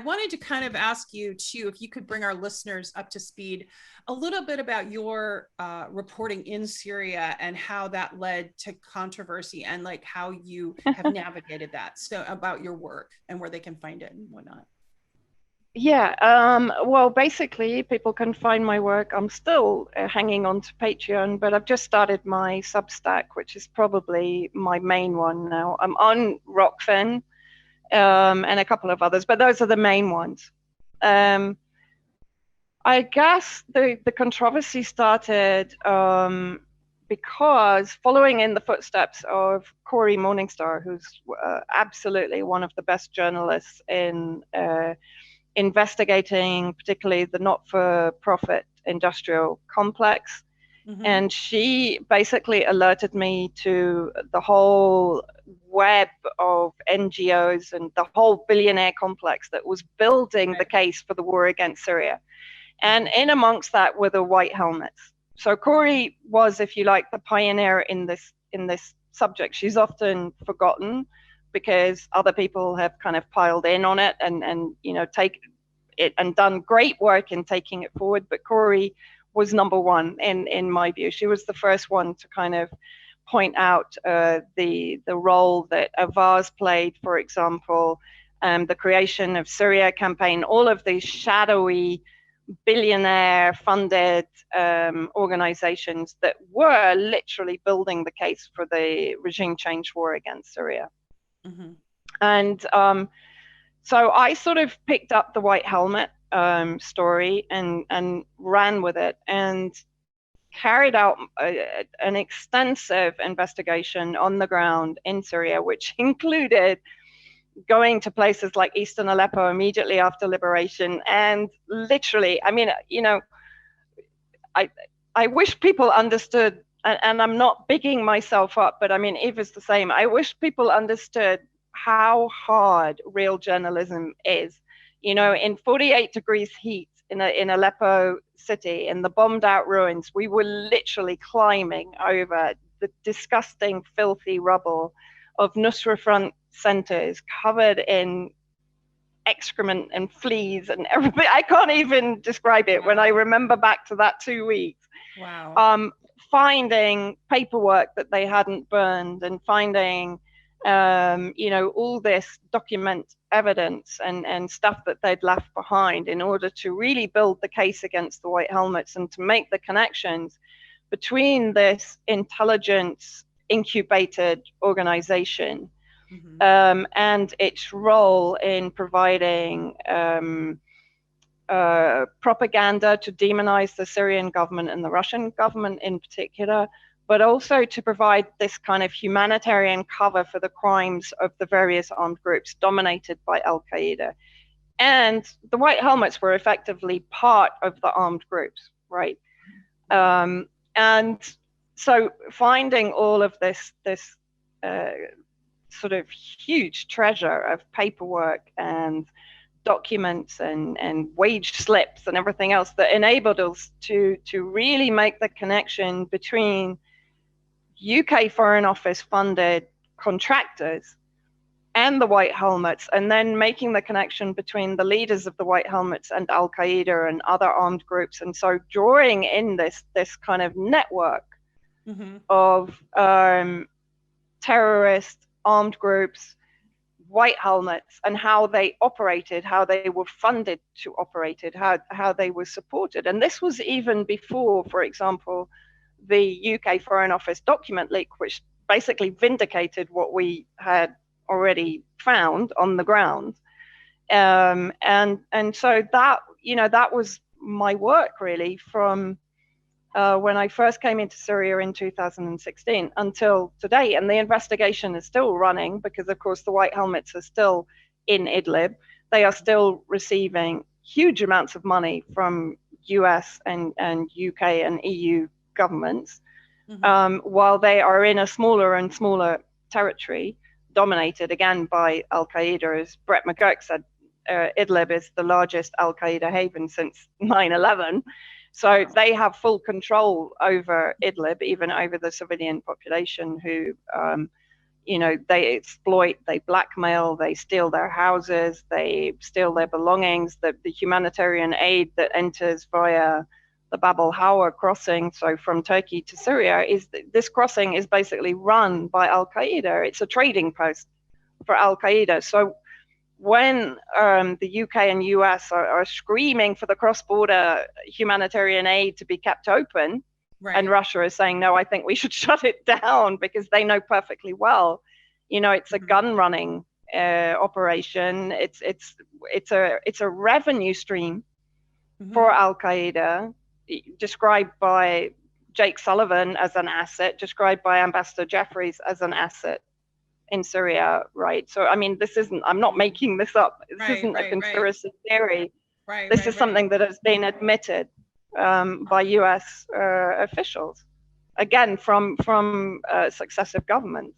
wanted to kind of ask you too, if you could bring our listeners up to speed a little bit about your reporting in Syria and how that led to controversy and like how you have navigated that. So about your work and where they can find it and whatnot. Yeah, well, basically, people can find my work. I'm still hanging on to Patreon, but I've just started my Substack, which is probably my main one now. I'm on Rockfin, and a couple of others, but those are the main ones. I guess the controversy started because following in the footsteps of Corey Morningstar, who's absolutely one of the best journalists in investigating particularly the not-for-profit industrial complex. Mm-hmm. And she basically alerted me to the whole web of NGOs and the whole billionaire complex that was building the case for the war against Syria. And in amongst that were the white helmets. So Corey was, if you like, the pioneer in this subject. She's often forgotten because other people have kind of piled in on it and you know, take it and done great work in taking it forward. But Corey was number one in my view. She was the first one to kind of point out the role that Avaz played, for example, the creation of Syria campaign, all of these shadowy billionaire funded organizations that were literally building the case for the regime change war against Syria. Mm-hmm. And so I sort of picked up the white helmet story and ran with it and carried out an extensive investigation on the ground in Syria, which included going to places like Eastern Aleppo immediately after liberation. And literally, I mean, you know, I wish people understood, and I'm not bigging myself up, but I mean, Eva's the same. I wish people understood how hard real journalism is. You know, in 48 degrees heat in Aleppo city, in the bombed out ruins, we were literally climbing over the disgusting, filthy rubble of Nusra Front centers covered in excrement and fleas and everything. I can't even describe it. Wow. When I remember back to that 2 weeks. Wow. Finding paperwork that they hadn't burned and finding you know, all this document evidence and stuff that they'd left behind in order to really build the case against the white helmets and to make the connections between this intelligence incubated organization and its role in providing propaganda to demonize the Syrian government and the Russian government in particular, but also to provide this kind of humanitarian cover for the crimes of the various armed groups dominated by Al-Qaeda. And the white helmets were effectively part of the armed groups, right? And so finding all of this sort of huge treasure of paperwork and documents and wage slips and everything else that enabled us to really make the connection between UK Foreign Office funded contractors and the White Helmets, and then making the connection between the leaders of the White Helmets and Al-Qaeda and other armed groups. And so drawing in this kind of network of terrorist armed groups, White Helmets, and how they operated, how they were funded to operate it, how they were supported. And this was even before, for example, the UK Foreign Office document leak, which basically vindicated what we had already found on the ground. And so that, you know, that was my work really from when I first came into Syria in 2016 until today. And the investigation is still running because, of course, the White Helmets are still in Idlib. They are still receiving huge amounts of money from US and UK and EU governments, while they are in a smaller and smaller territory dominated again by Al-Qaeda. As Brett McGurk said, Idlib is the largest Al-Qaeda haven since 9/11. So they have full control over Idlib, even over the civilian population who, they exploit, they blackmail, they steal their houses, they steal their belongings. The humanitarian aid that enters via the Bab al-Hawa crossing, so from Turkey to Syria, this crossing is basically run by Al-Qaeda. It's a trading post for Al-Qaeda. So when the UK and US are screaming for the cross-border humanitarian aid to be kept open, right, and Russia is saying, no, I think we should shut it down, because they know perfectly well, it's a gun running operation. It's a revenue stream for Al-Qaeda, described by Jake Sullivan as an asset, described by Ambassador Jeffries as an asset in Syria, right? So, I mean, I'm not making this up. This isn't a conspiracy theory. This is something that has been admitted by US officials, again, from successive governments.